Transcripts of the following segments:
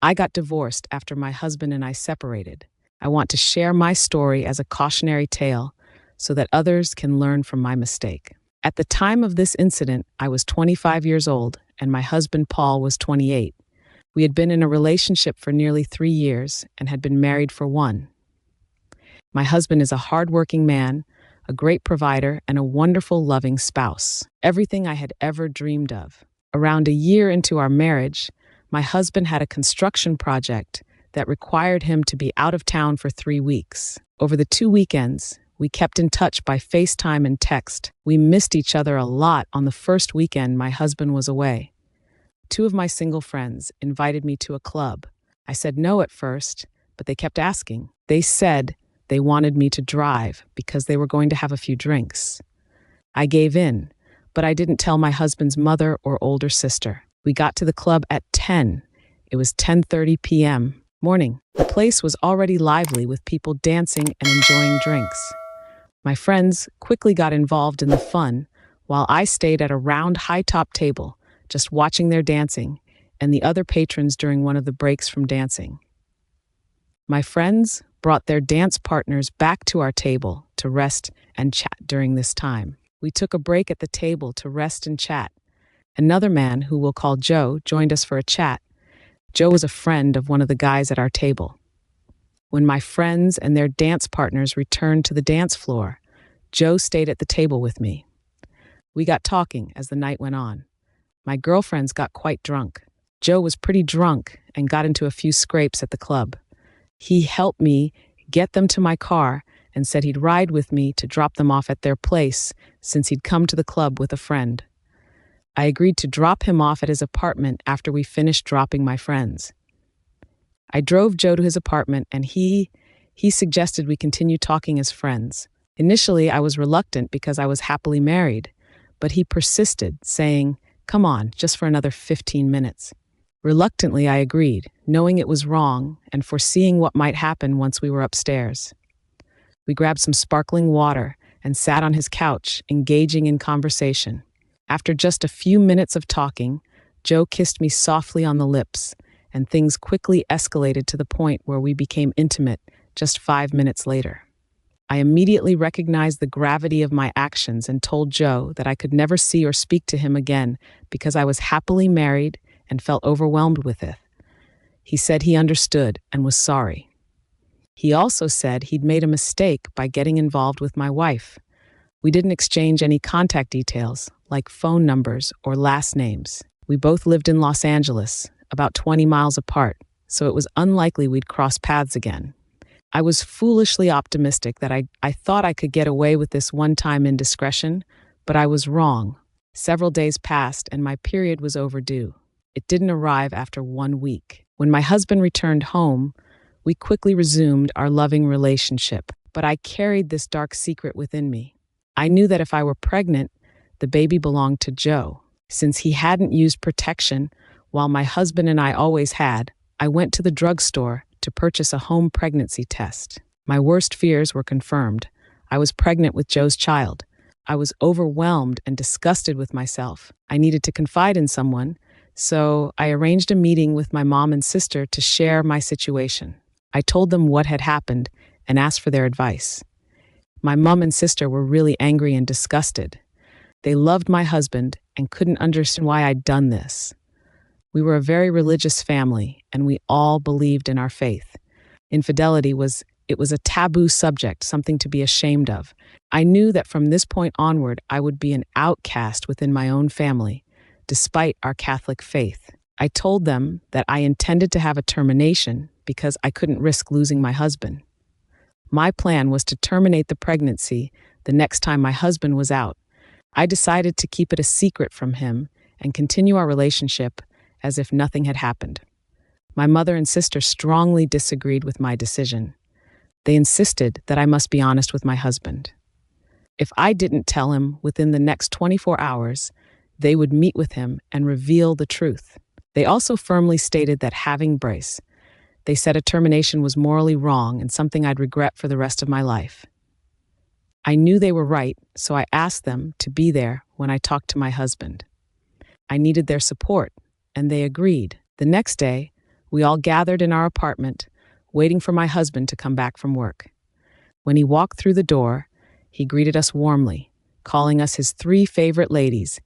I got divorced after my husband and I separated. I want to share my story as a cautionary tale so that others can learn from my mistake. At the time of this incident, I was 25 years old and my husband Paul was 28. We had been in a relationship for nearly 3 years and had been married for one. My husband is a hardworking man, a great provider, and a wonderful, loving spouse. Everything I had ever dreamed of. Around a year into our marriage, my husband had a construction project that required him to be out of town for 3 weeks. Over the 2 weekends, we kept in touch by FaceTime and text. We missed each other a lot on the first weekend my husband was away. 2 of my single friends invited me to a club. I said no at first, but they kept asking. They said they wanted me to drive because they were going to have a few drinks. I gave in, but I didn't tell my husband's mother or older sister. We got to the club at 10. It was 10:30 p.m. morning. The place was already lively with people dancing and enjoying drinks. My friends quickly got involved in the fun, while I stayed at a round high-top table, just watching their dancing, and the other patrons during one of the breaks from dancing. My friends brought their dance partners back to our table to rest and chat during this time. We took a break at the table to rest and chat. Another man, who we'll call Joe, joined us for a chat. Joe was a friend of one of the guys at our table. When my friends and their dance partners returned to the dance floor, Joe stayed at the table with me. We got talking as the night went on. My girlfriends got quite drunk. Joe was pretty drunk and got into a few scrapes at the club. He helped me get them to my car and said he'd ride with me to drop them off at their place since he'd come to the club with a friend. I agreed to drop him off at his apartment after we finished dropping my friends. I drove Joe to his apartment and he suggested we continue talking as friends. Initially, I was reluctant because I was happily married, but he persisted, saying, "Come on, just for another 15 minutes. Reluctantly, I agreed, knowing it was wrong and foreseeing what might happen once we were upstairs. We grabbed some sparkling water and sat on his couch, engaging in conversation. After just a few minutes of talking, Joe kissed me softly on the lips, and things quickly escalated to the point where we became intimate just 5 minutes later. I immediately recognized the gravity of my actions and told Joe that I could never see or speak to him again because I was happily married and felt overwhelmed with it. He said he understood and was sorry. He also said he'd made a mistake by getting involved with my wife. We didn't exchange any contact details, like phone numbers or last names. We both lived in Los Angeles, about 20 miles apart, so it was unlikely we'd cross paths again. I was foolishly optimistic that I thought I could get away with this one-time indiscretion, but I was wrong. Several days passed and my period was overdue. It didn't arrive after 1 week. When my husband returned home, we quickly resumed our loving relationship, but I carried this dark secret within me. I knew that if I were pregnant, the baby belonged to Joe. Since he hadn't used protection, while my husband and I always had, I went to the drugstore to purchase a home pregnancy test. My worst fears were confirmed. I was pregnant with Joe's child. I was overwhelmed and disgusted with myself. I needed to confide in someone, so I arranged a meeting with my mom and sister to share my situation. I told them what had happened and asked for their advice. My mom and sister were really angry and disgusted. They loved my husband and couldn't understand why I'd done this. We were a very religious family, and we all believed in our faith. Infidelity was a taboo subject, something to be ashamed of. I knew that from this point onward, I would be an outcast within my own family, despite our Catholic faith. I told them that I intended to have a termination because I couldn't risk losing my husband. My plan was to terminate the pregnancy the next time my husband was out. I decided to keep it a secret from him and continue our relationship as if nothing had happened. My mother and sister strongly disagreed with my decision. They insisted that I must be honest with my husband. If I didn't tell him within the next 24 hours, they would meet with him and reveal the truth. They also firmly stated that having Brace, they said a termination was morally wrong and something I'd regret for the rest of my life. I knew they were right, so I asked them to be there when I talked to my husband. I needed their support, and they agreed. The next day, We all gathered in our apartment, waiting for my husband to come back from work. When he walked through the door, he greeted us warmly, calling us his three favorite ladies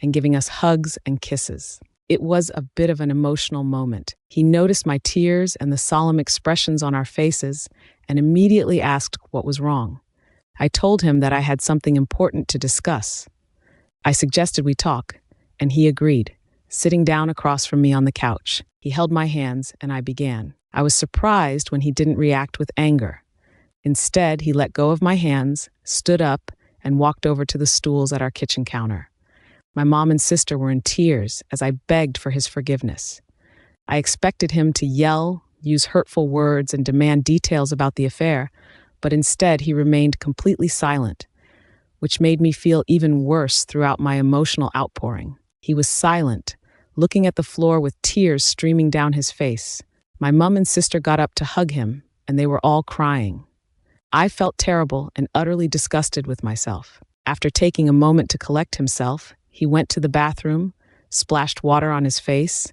and giving us hugs and kisses. It was a bit of an emotional moment. He noticed my tears and the solemn expressions on our faces and immediately asked what was wrong. I told him that I had something important to discuss. I suggested we talk, and he agreed, sitting down across from me on the couch. He held my hands, and I began. I was surprised when he didn't react with anger. Instead, he let go of my hands, stood up, and walked over to the stools at our kitchen counter. My mom and sister were in tears as I begged for his forgiveness. I expected him to yell, use hurtful words, and demand details about the affair, but instead he remained completely silent, which made me feel even worse throughout my emotional outpouring. He was silent, looking at the floor with tears streaming down his face. My mom and sister got up to hug him, and they were all crying. I felt terrible and utterly disgusted with myself. After taking a moment to collect himself, he went to the bathroom, splashed water on his face,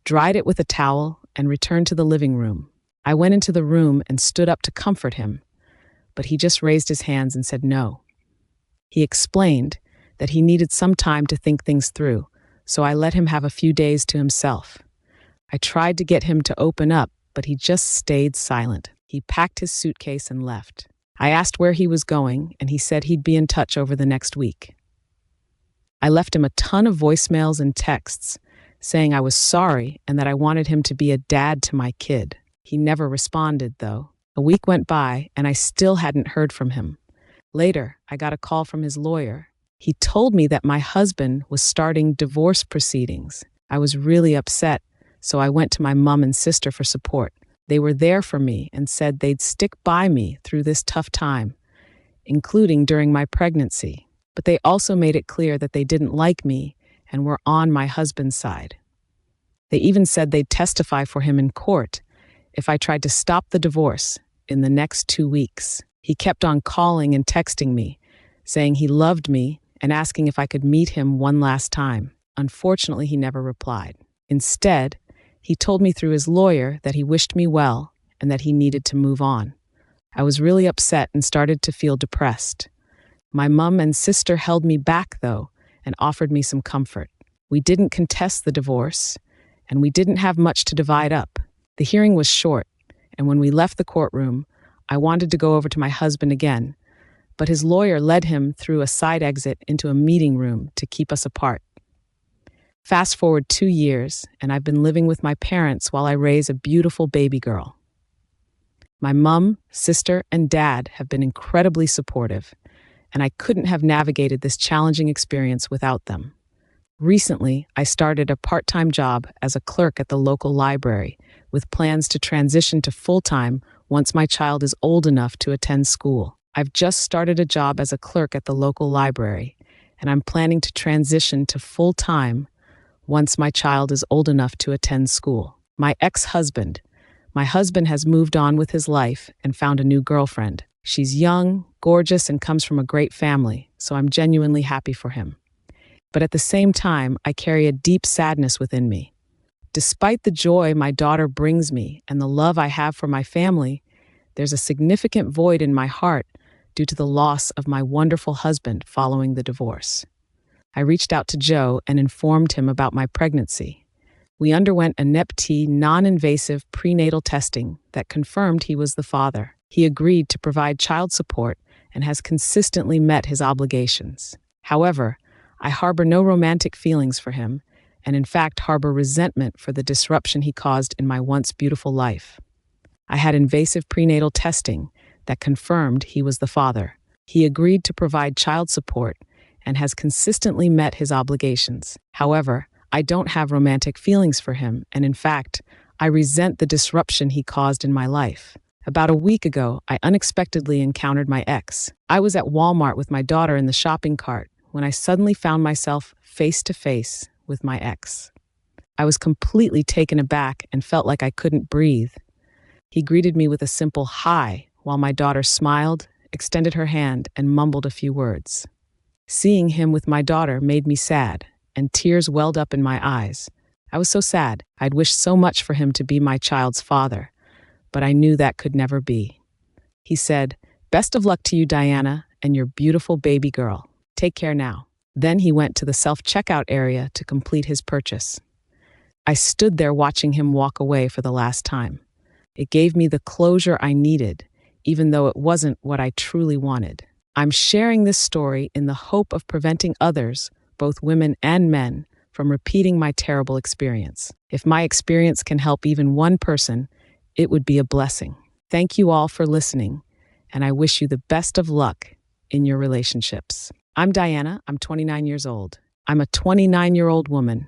dried it with a towel, and returned to the living room. I went into the room and stood up to comfort him, but he just raised his hands and said no. He explained that he needed some time to think things through, so I let him have a few days to himself. I tried to get him to open up, but he just stayed silent. He packed his suitcase and left. I asked where he was going, and he said he'd be in touch over the next week. I left him a ton of voicemails and texts, saying I was sorry and that I wanted him to be a dad to my kid. He never responded, though. A week went by, and I still hadn't heard from him. Later, I got a call from his lawyer. He told me that my husband was starting divorce proceedings. I was really upset, so I went to my mom and sister for support. They were there for me and said they'd stick by me through this tough time, including during my pregnancy. But they also made it clear that they didn't like me and were on my husband's side. They even said they'd testify for him in court if I tried to stop the divorce in the next 2 weeks. He kept on calling and texting me, saying he loved me and asking if I could meet him one last time. Unfortunately, he never replied. Instead, he told me through his lawyer that he wished me well and that he needed to move on. I was really upset and started to feel depressed. My mom and sister held me back, though, and offered me some comfort. We didn't contest the divorce, and we didn't have much to divide up. The hearing was short, and when we left the courtroom, I wanted to go over to my husband again, but his lawyer led him through a side exit into a meeting room to keep us apart. Fast forward 2 years, and I've been living with my parents while I raise a beautiful baby girl. My mom, sister, and dad have been incredibly supportive, and I couldn't have navigated this challenging experience without them. Recently, I started a part-time job as a clerk at the local library, with plans to transition to full-time once my child is old enough to attend school. I've just started a job as a clerk at the local library, and I'm planning to transition to full-time once my child is old enough to attend school. My husband has moved on with his life and found a new girlfriend. She's young, gorgeous, and comes from a great family, so I'm genuinely happy for him. But at the same time, I carry a deep sadness within me. Despite the joy my daughter brings me and the love I have for my family, there's a significant void in my heart due to the loss of my wonderful husband following the divorce. I reached out to Joe and informed him about my pregnancy. We underwent a NEPT non-invasive prenatal testing that confirmed he was the father. He agreed to provide child support and has consistently met his obligations. However, I harbor no romantic feelings for him, and in fact harbor resentment for the disruption he caused in my once beautiful life. I had invasive prenatal testing that confirmed he was the father. He agreed to provide child support and has consistently met his obligations. However, I don't have romantic feelings for him, and in fact, I resent the disruption he caused in my life. About a week ago, I unexpectedly encountered my ex. I was at Walmart with my daughter in the shopping cart when I suddenly found myself face to face with my ex. I was completely taken aback and felt like I couldn't breathe. He greeted me with a simple hi, while my daughter smiled, extended her hand, and mumbled a few words. Seeing him with my daughter made me sad, and tears welled up in my eyes. I was so sad. I'd wished so much for him to be my child's father, but I knew that could never be. He said, "Best of luck to you, Diana, and your beautiful baby girl. Take care now." Then he went to the self-checkout area to complete his purchase. I stood there watching him walk away for the last time. It gave me the closure I needed, even though it wasn't what I truly wanted. I'm sharing this story in the hope of preventing others, both women and men, from repeating my terrible experience. If my experience can help even one person, it would be a blessing. Thank you all for listening, and I wish you the best of luck in your relationships. I'm Diana. I'm 29 years old. I'm a 29-year-old woman,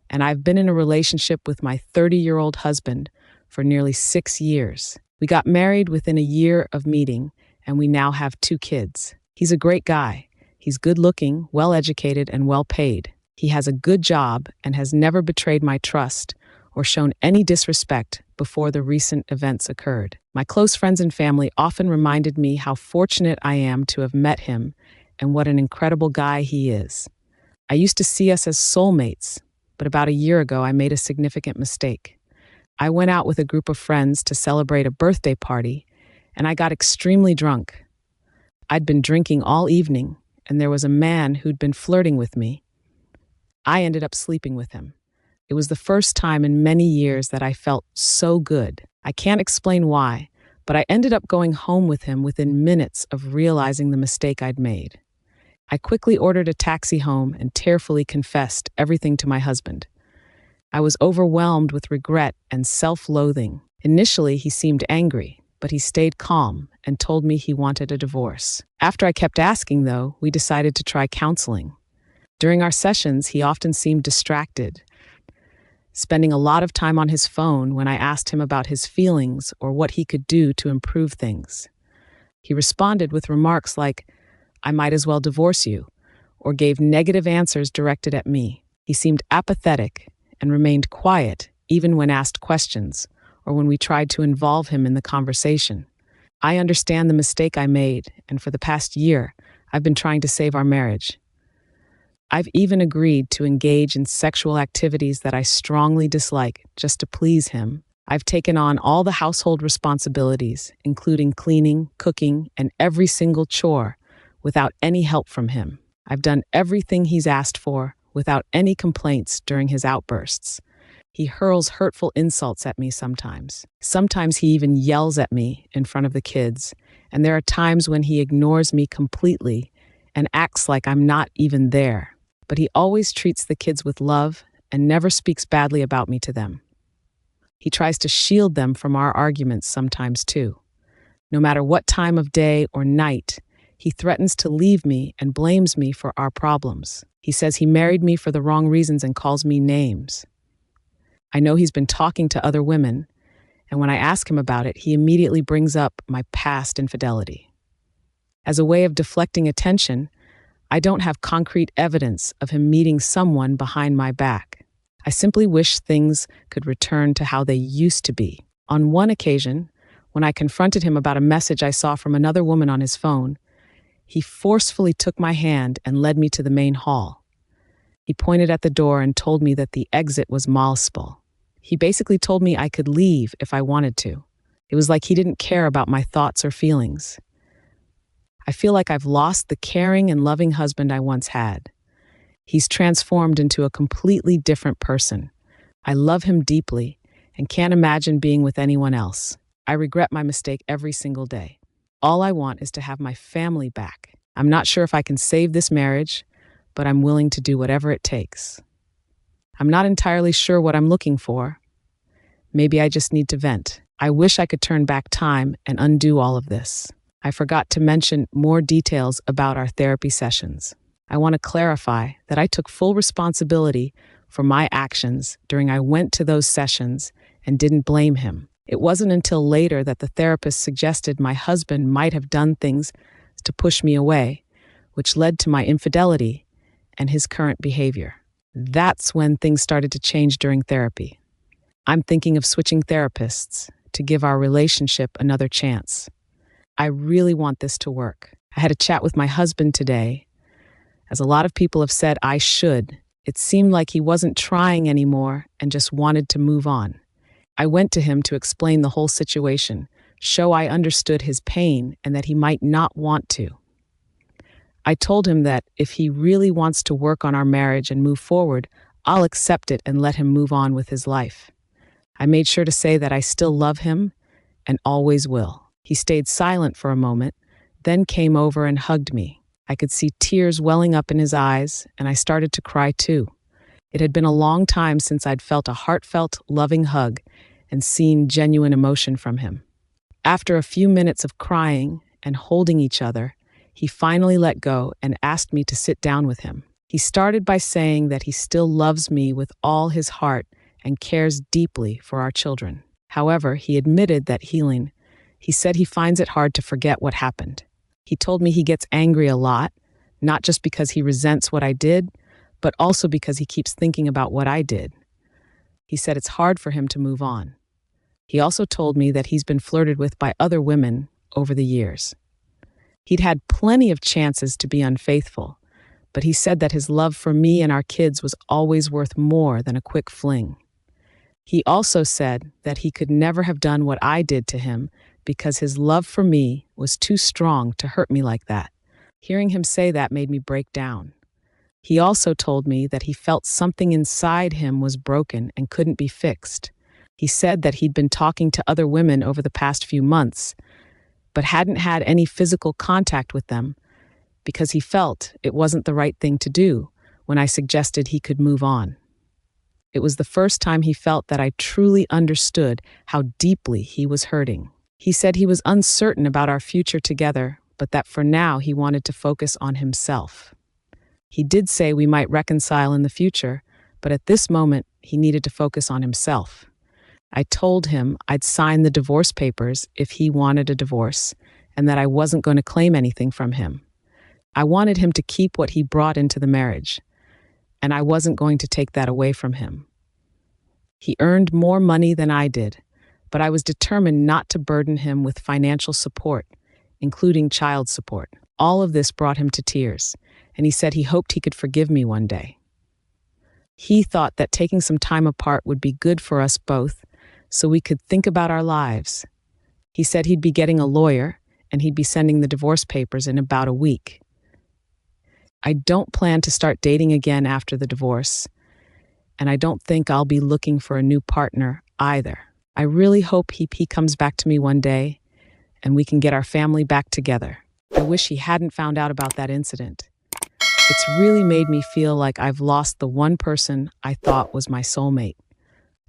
and I've been in a relationship with my 30-year-old husband for nearly 6 years. We got married within a year of meeting, and we now have 2 kids. He's a great guy. He's good-looking, well-educated, and well-paid. He has a good job and has never betrayed my trust or shown any disrespect before the recent events occurred. My close friends and family often reminded me how fortunate I am to have met him and what an incredible guy he is. I used to see us as soulmates, but about a year ago I made a significant mistake. I went out with a group of friends to celebrate a birthday party, and I got extremely drunk. I'd been drinking all evening, and there was a man who'd been flirting with me. I ended up sleeping with him. It was the first time in many years that I felt so good. I can't explain why, but I ended up going home with him within minutes of realizing the mistake I'd made. I quickly ordered a taxi home and tearfully confessed everything to my husband. I was overwhelmed with regret and self-loathing. Initially, he seemed angry, but he stayed calm and told me he wanted a divorce. After I kept asking, though, we decided to try counseling. During our sessions, he often seemed distracted, spending a lot of time on his phone when I asked him about his feelings or what he could do to improve things. He responded with remarks like, "I might as well divorce you," or gave negative answers directed at me. He seemed apathetic and remained quiet even when asked questions or when we tried to involve him in the conversation. I understand the mistake I made, and for the past year, I've been trying to save our marriage. I've even agreed to engage in sexual activities that I strongly dislike just to please him. I've taken on all the household responsibilities, including cleaning, cooking, and every single chore, without any help from him. I've done everything he's asked for, without any complaints during his outbursts. He hurls hurtful insults at me sometimes. Sometimes he even yells at me in front of the kids, and there are times when he ignores me completely and acts like I'm not even there. But he always treats the kids with love and never speaks badly about me to them. He tries to shield them from our arguments sometimes too. No matter what time of day or night, he threatens to leave me and blames me for our problems. He says he married me for the wrong reasons and calls me names. I know he's been talking to other women, and when I ask him about it, he immediately brings up my past infidelity. As a way of deflecting attention, I don't have concrete evidence of him meeting someone behind my back. I simply wish things could return to how they used to be. On one occasion, when I confronted him about a message I saw from another woman on his phone, he forcefully took my hand and led me to the main hall. He pointed at the door and told me that the exit was malspal. He basically told me I could leave if I wanted to. It was like he didn't care about my thoughts or feelings. I feel like I've lost the caring and loving husband I once had. He's transformed into a completely different person. I love him deeply and can't imagine being with anyone else. I regret my mistake every single day. All I want is to have my family back. I'm not sure if I can save this marriage, but I'm willing to do whatever it takes. I'm not entirely sure what I'm looking for. Maybe I just need to vent. I wish I could turn back time and undo all of this. I forgot to mention more details about our therapy sessions. I want to clarify that I took full responsibility for my actions during I went to those sessions and didn't blame him. It wasn't until later that the therapist suggested my husband might have done things to push me away, which led to my infidelity and his current behavior. That's when things started to change during therapy. I'm thinking of switching therapists to give our relationship another chance. I really want this to work. I had a chat with my husband today, as a lot of people have said I should, It seemed like he wasn't trying anymore and just wanted to move on. I went to him to explain the whole situation, show I understood his pain and that he might not want to. I told him that if he really wants to work on our marriage and move forward, I'll accept it and let him move on with his life. I made sure to say that I still love him and always will. He stayed silent for a moment, then came over and hugged me. I could see tears welling up in his eyes, and I started to cry too. It had been a long time since I'd felt a heartfelt, loving hug and seen genuine emotion from him. After a few minutes of crying and holding each other, he finally let go and asked me to sit down with him. He started by saying that he still loves me with all his heart and cares deeply for our children. However, he admitted that healing. He said he finds it hard to forget what happened. He told me he gets angry a lot, not just because he resents what I did, but also because he keeps thinking about what I did. He said it's hard for him to move on. He also told me that he's been flirted with by other women over the years. He'd had plenty of chances to be unfaithful, but he said that his love for me and our kids was always worth more than a quick fling. He also said that he could never have done what I did to him because his love for me was too strong to hurt me like that. Hearing him say that made me break down. He also told me that he felt something inside him was broken and couldn't be fixed. He said that he'd been talking to other women over the past few months, but hadn't had any physical contact with them because he felt it wasn't the right thing to do when I suggested he could move on. It was the first time he felt that I truly understood how deeply he was hurting. He said he was uncertain about our future together, but that for now he wanted to focus on himself. He did say we might reconcile in the future, but at this moment he needed to focus on himself. I told him I'd sign the divorce papers if he wanted a divorce, and that I wasn't going to claim anything from him. I wanted him to keep what he brought into the marriage, and I wasn't going to take that away from him. He earned more money than I did, but I was determined not to burden him with financial support, including child support. All of this brought him to tears, and he said he hoped he could forgive me one day. He thought that taking some time apart would be good for us both, so we could think about our lives. He said he'd be getting a lawyer, and he'd be sending the divorce papers in about a week. I don't plan to start dating again after the divorce, and I don't think I'll be looking for a new partner either. I really hope he comes back to me one day, and we can get our family back together. I wish he hadn't found out about that incident. It's really made me feel like I've lost the one person I thought was my soulmate.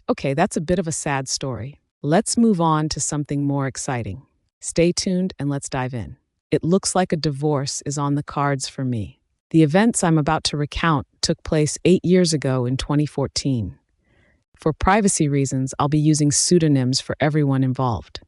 Okay, that's a bit of a sad story. Let's move on to something more exciting. Stay tuned and let's dive in. It looks like a divorce is on the cards for me. The events I'm about to recount took place 8 years ago in 2014. For privacy reasons, I'll be using pseudonyms for everyone involved.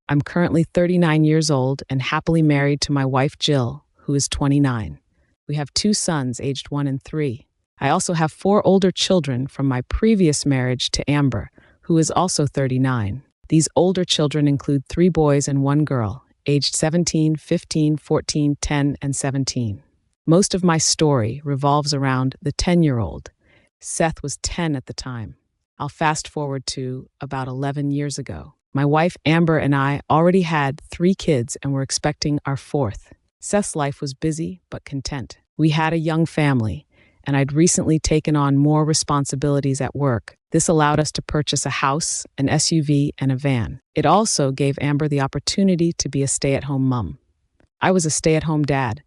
I'm currently 39 years old and happily married to my wife Jill, who is 29. We have 2 sons aged 1 and 3. I also have 4 older children from my previous marriage to Amber, who is also 39. These older children include 3 boys and 1 girl, aged 17, 15, 14, 10, and 17. Most of my story revolves around the 10-year-old. Seth was 10 at the time. I'll fast forward to about 11 years ago. My wife Amber and I already had 3 kids and were expecting our 4th. Seth's life was busy but content. We had a young family, and I'd recently taken on more responsibilities at work. This allowed us to purchase a house, an SUV, and a van. It also gave Amber the opportunity to be a stay-at-home mom. I was a stay-at-home dad,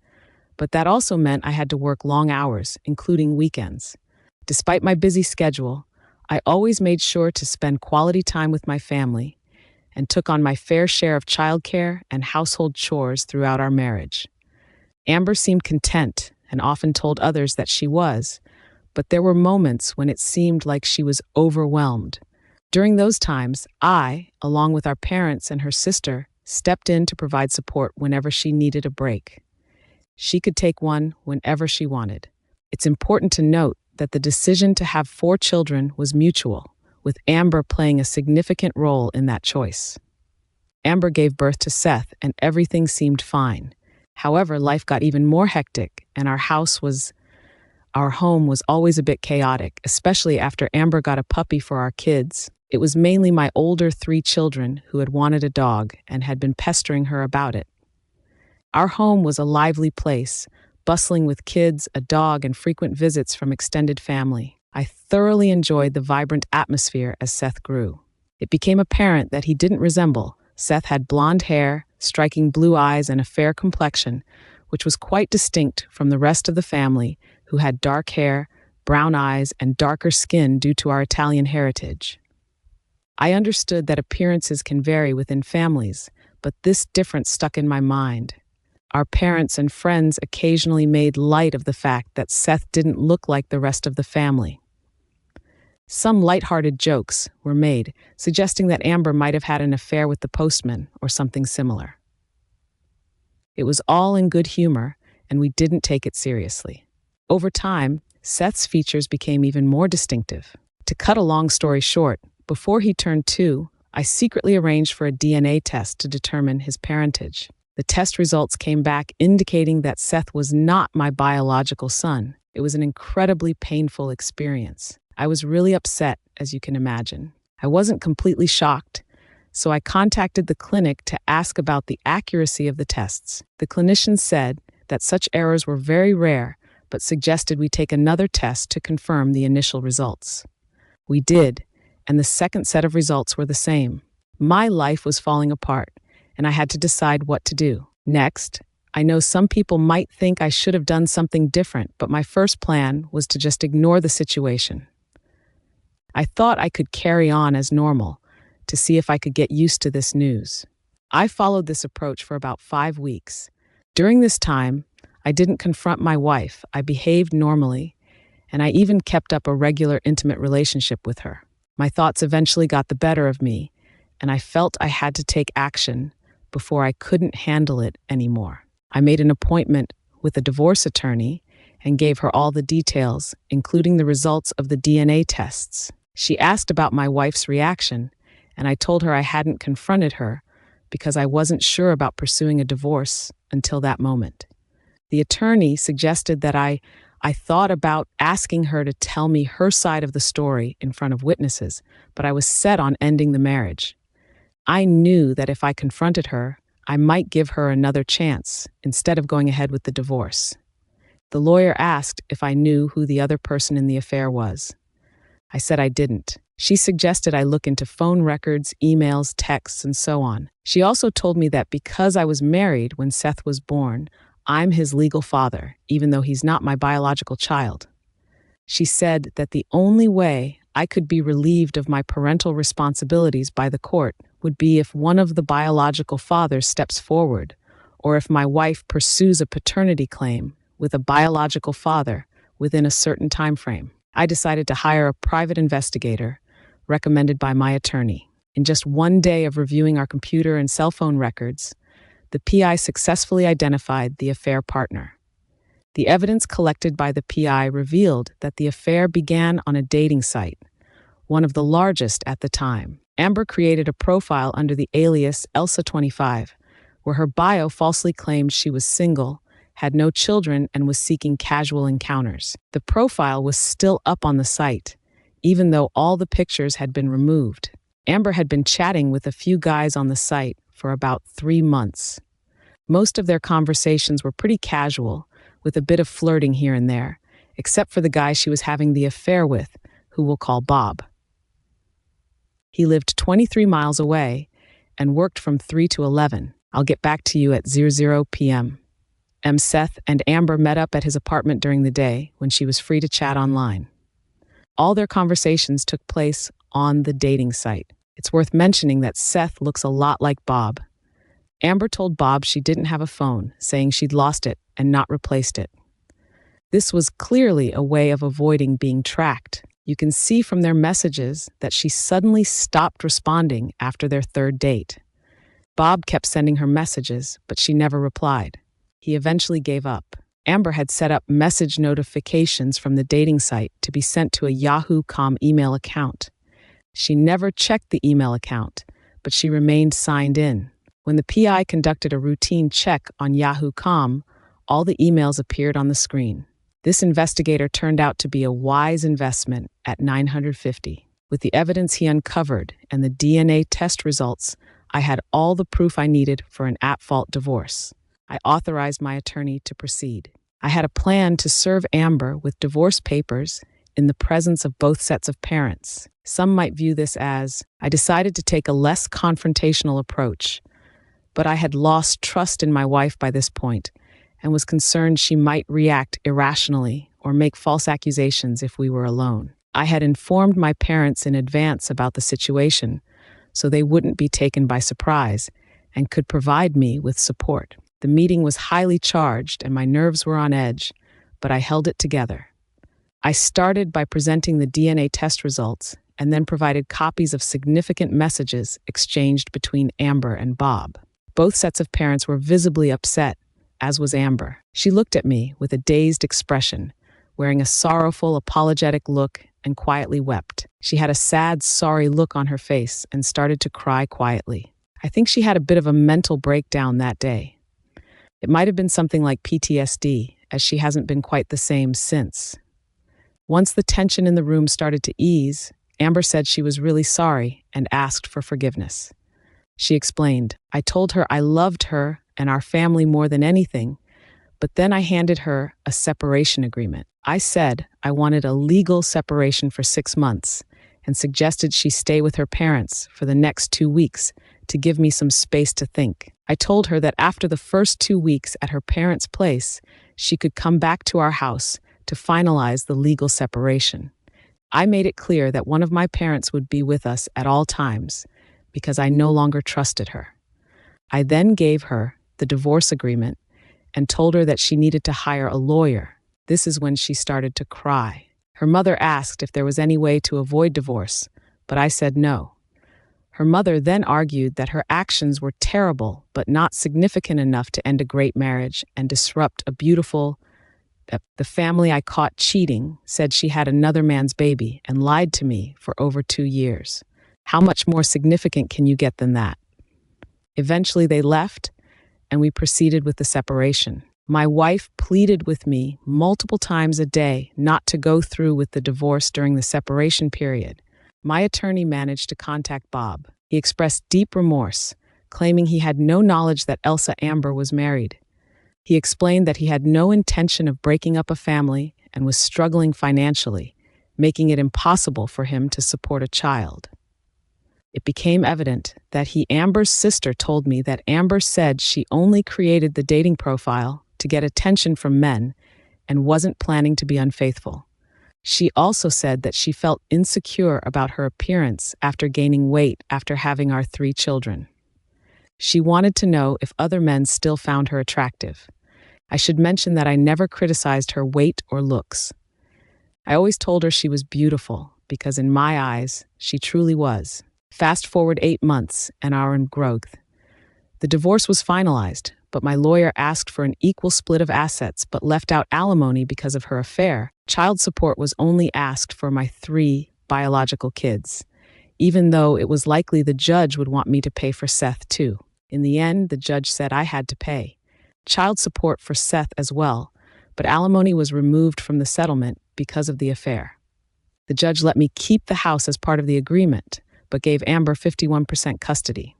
but that also meant I had to work long hours, including weekends. Despite my busy schedule, I always made sure to spend quality time with my family and took on my fair share of childcare and household chores throughout our marriage. Amber seemed content and often told others that she was, but there were moments when it seemed like she was overwhelmed. During those times, I, along with our parents and her sister, stepped in to provide support whenever she needed a break. She could take one whenever she wanted. It's important to note that the decision to have 4 children was mutual, with Amber playing a significant role in that choice. Amber gave birth to Seth, and everything seemed fine. However, life got even more hectic, and our Our home was always a bit chaotic, especially after Amber got a puppy for our kids. It was mainly my older 3 children who had wanted a dog and had been pestering her about it. Our home was a lively place, bustling with kids, a dog, and frequent visits from extended family. I thoroughly enjoyed the vibrant atmosphere as Seth grew. It became apparent that he didn't resemble. Seth had blonde hair, striking blue eyes, and a fair complexion, which was quite distinct from the rest of the family, who had dark hair, brown eyes, and darker skin due to our Italian heritage. I understood that appearances can vary within families, but this difference stuck in my mind. Our parents and friends occasionally made light of the fact that Seth didn't look like the rest of the family. Some lighthearted jokes were made, suggesting that Amber might have had an affair with the postman or something similar. It was all in good humor, and we didn't take it seriously. Over time, Seth's features became even more distinctive. To cut a long story short, before he turned 2, I secretly arranged for a DNA test to determine his parentage. The test results came back indicating that Seth was not my biological son. It was an incredibly painful experience. I was really upset, as you can imagine. I wasn't completely shocked, so I contacted the clinic to ask about the accuracy of the tests. The clinician said that such errors were very rare, but suggested we take another test to confirm the initial results. We did, and the second set of results were the same. My life was falling apart, and I had to decide what to do. Next, I know some people might think I should have done something different, but my first plan was to just ignore the situation. I thought I could carry on as normal to see if I could get used to this news. I followed this approach for about 5 weeks. During this time, I didn't confront my wife. I behaved normally, and I even kept up a regular intimate relationship with her. My thoughts eventually got the better of me, and I felt I had to take action before I couldn't handle it anymore. I made an appointment with a divorce attorney and gave her all the details, including the results of the DNA tests. She asked about my wife's reaction, and I told her I hadn't confronted her because I wasn't sure about pursuing a divorce until that moment. The attorney suggested that I thought about asking her to tell me her side of the story in front of witnesses, but I was set on ending the marriage. I knew that if I confronted her, I might give her another chance instead of going ahead with the divorce. The lawyer asked if I knew who the other person in the affair was. I said I didn't. She suggested I look into phone records, emails, texts, and so on. She also told me that because I was married when Seth was born, I'm his legal father, even though he's not my biological child. She said that the only way I could be relieved of my parental responsibilities by the court would be if one of the biological fathers steps forward, or if my wife pursues a paternity claim with a biological father within a certain time frame. I decided to hire a private investigator recommended by my attorney. In just 1 day of reviewing our computer and cell phone records, the PI successfully identified the affair partner. The evidence collected by the PI revealed that the affair began on a dating site, one of the largest at the time. Amber created a profile under the alias Elsa25, where her bio falsely claimed she was single, had no children, and was seeking casual encounters. The profile was still up on the site, even though all the pictures had been removed. Amber had been chatting with a few guys on the site for about 3 months. Most of their conversations were pretty casual, with a bit of flirting here and there, except for the guy she was having the affair with, who we'll call Bob. He lived 23 miles away and worked from 3 to 11. I'll get back to you at 00 p.m. Seth and Amber met up at his apartment during the day when she was free to chat online. All their conversations took place on the dating site. It's worth mentioning that Seth looks a lot like Bob. Amber told Bob she didn't have a phone, saying she'd lost it and not replaced it. This was clearly a way of avoiding being tracked. You can see from their messages that she suddenly stopped responding after their 3rd date. Bob kept sending her messages, but she never replied. He eventually gave up. Amber had set up message notifications from the dating site to be sent to a Yahoo.com email account. She never checked the email account, but she remained signed in. When the PI conducted a routine check on Yahoo.com, all the emails appeared on the screen. This investigator turned out to be a wise investment at 950. With the evidence he uncovered and the DNA test results, I had all the proof I needed for an at-fault divorce. I authorized my attorney to proceed. I had a plan to serve Amber with divorce papers in the presence of both sets of parents. Some might view this as I decided to take a less confrontational approach, but I had lost trust in my wife by this point and was concerned she might react irrationally or make false accusations if we were alone. I had informed my parents in advance about the situation so they wouldn't be taken by surprise and could provide me with support. The meeting was highly charged and my nerves were on edge, but I held it together. I started by presenting the DNA test results and then provided copies of significant messages exchanged between Amber and Bob. Both sets of parents were visibly upset, as was Amber. She looked at me with a dazed expression, wearing a sorrowful, apologetic look, and quietly wept. She had a sad, sorry look on her face and started to cry quietly. I think she had a bit of a mental breakdown that day. It might have been something like PTSD, as she hasn't been quite the same since. Once the tension in the room started to ease, Amber said she was really sorry and asked for forgiveness. She explained, I told her I loved her and our family more than anything, but then I handed her a separation agreement. I said I wanted a legal separation for 6 months and suggested she stay with her parents for the next 2 weeks to give me some space to think. I told her that after the first 2 weeks at her parents' place, she could come back to our house to finalize the legal separation. I made it clear that one of my parents would be with us at all times because I no longer trusted her. I then gave her the divorce agreement and told her that she needed to hire a lawyer. This is when she started to cry. Her mother asked if there was any way to avoid divorce, but I said no. Her mother then argued that her actions were terrible but not significant enough to end a great marriage and disrupt a beautiful. The family I caught cheating said she had another man's baby and lied to me for over 2 years. How much more significant can you get than that? Eventually they left, and we proceeded with the separation. My wife pleaded with me multiple times a day not to go through with the divorce during the separation period. My attorney managed to contact Bob. He expressed deep remorse, claiming he had no knowledge that Elsa Amber was married. He explained that he had no intention of breaking up a family and was struggling financially, making it impossible for him to support a child. It became evident that Amber's sister told me that Amber said she only created the dating profile to get attention from men and wasn't planning to be unfaithful. She also said that she felt insecure about her appearance after gaining weight after having our 3 children. She wanted to know if other men still found her attractive. I should mention that I never criticized her weight or looks. I always told her she was beautiful because in my eyes, she truly was. Fast forward 8 months and our growth. The divorce was finalized, but my lawyer asked for an equal split of assets but left out alimony because of her affair. Child support was only asked for my 3 biological kids, even though it was likely the judge would want me to pay for Seth too. In the end, the judge said I had to pay child support for Seth as well, but alimony was removed from the settlement because of the affair. The judge let me keep the house as part of the agreement, but gave Amber 51% custody.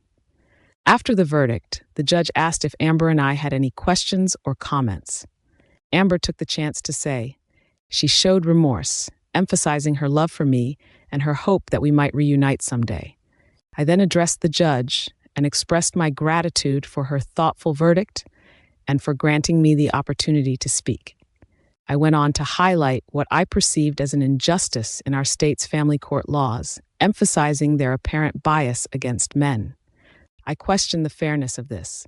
After the verdict, the judge asked if Amber and I had any questions or comments. Amber took the chance to say, she showed remorse, emphasizing her love for me and her hope that we might reunite someday. I then addressed the judge and expressed my gratitude for her thoughtful verdict and for granting me the opportunity to speak. I went on to highlight what I perceived as an injustice in our state's family court laws, emphasizing their apparent bias against men. I questioned the fairness of this.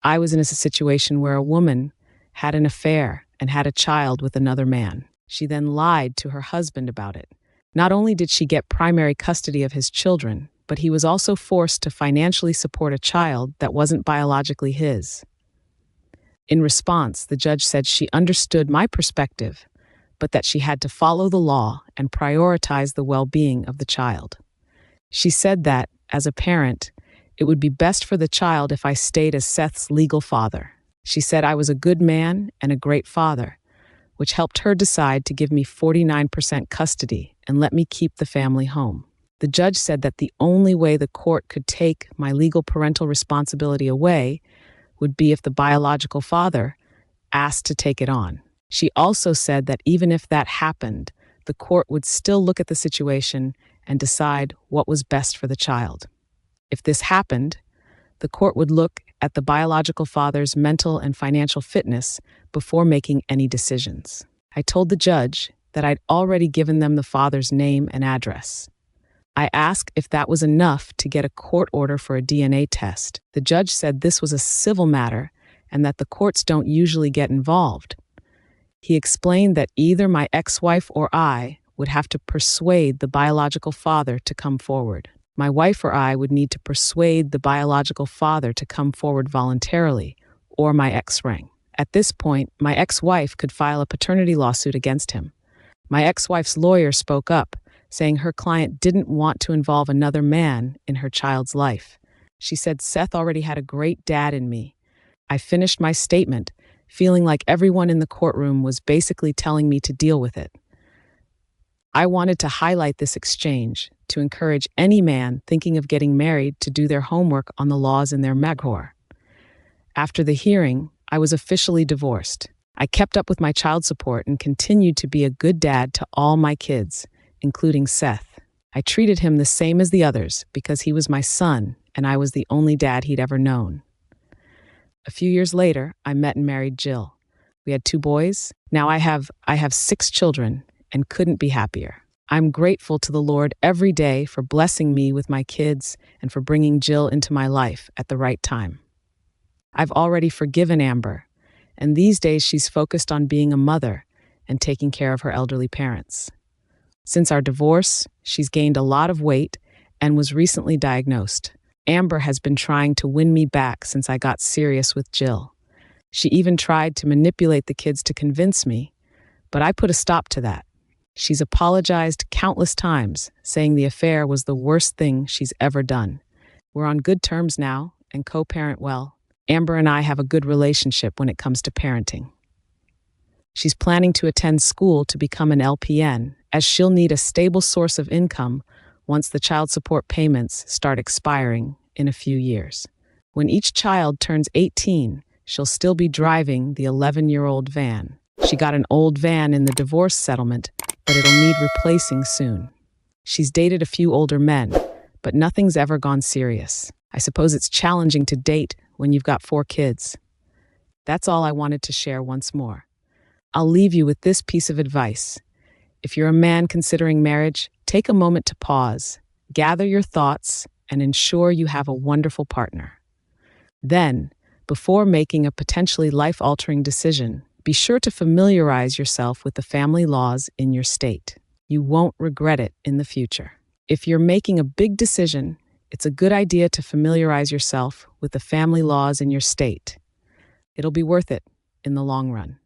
I was in a situation where a woman had an affair and had a child with another man. She then lied to her husband about it. Not only did she get primary custody of his children, but he was also forced to financially support a child that wasn't biologically his. In response, the judge said she understood my perspective, but that she had to follow the law and prioritize the well-being of the child. She said that, as a parent, it would be best for the child if I stayed as Seth's legal father. She said I was a good man and a great father, which helped her decide to give me 49% custody and let me keep the family home. The judge said that the only way the court could take my legal parental responsibility away would be if the biological father asked to take it on. She also said that even if that happened, the court would still look at the situation and decide what was best for the child. If this happened, the court would look at the biological father's mental and financial fitness before making any decisions. I told the judge that I'd already given them the father's name and address. I asked if that was enough to get a court order for a DNA test. The judge said this was a civil matter and that the courts don't usually get involved. He explained that either my ex-wife or I would have to persuade the biological father to come forward. My wife or I would need to persuade the biological father to come forward voluntarily, or my ex rang. At this point, my ex-wife could file a paternity lawsuit against him. My ex-wife's lawyer spoke up, saying her client didn't want to involve another man in her child's life. She said Seth already had a great dad in me. I finished my statement, feeling like everyone in the courtroom was basically telling me to deal with it. I wanted to highlight this exchange to encourage any man thinking of getting married to do their homework on the laws in their maghor. After the hearing, I was officially divorced. I kept up with my child support and continued to be a good dad to all my kids, including Seth. I treated him the same as the others because he was my son and I was the only dad he'd ever known. A few years later, I met and married Jill. We had 2 boys. Now I have 6 children and couldn't be happier. I'm grateful to the Lord every day for blessing me with my kids and for bringing Jill into my life at the right time. I've already forgiven Amber, and these days she's focused on being a mother and taking care of her elderly parents. Since our divorce, she's gained a lot of weight and was recently diagnosed. Amber has been trying to win me back since I got serious with Jill. She even tried to manipulate the kids to convince me, but I put a stop to that. She's apologized countless times, saying the affair was the worst thing she's ever done. We're on good terms now and co-parent well. Amber and I have a good relationship when it comes to parenting. She's planning to attend school to become an LPN, as she'll need a stable source of income once the child support payments start expiring in a few years. When each child turns 18, she'll still be driving the 11-year-old van. She got an old van in the divorce settlement, but it'll need replacing soon. She's dated a few older men, but nothing's ever gone serious. I suppose it's challenging to date when you've got 4 kids. That's all I wanted to share once more. I'll leave you with this piece of advice. If you're a man considering marriage, take a moment to pause, gather your thoughts, and ensure you have a wonderful partner. Then, before making a potentially life-altering decision, be sure to familiarize yourself with the family laws in your state. You won't regret it in the future. If you're making a big decision, it's a good idea to familiarize yourself with the family laws in your state. It'll be worth it in the long run.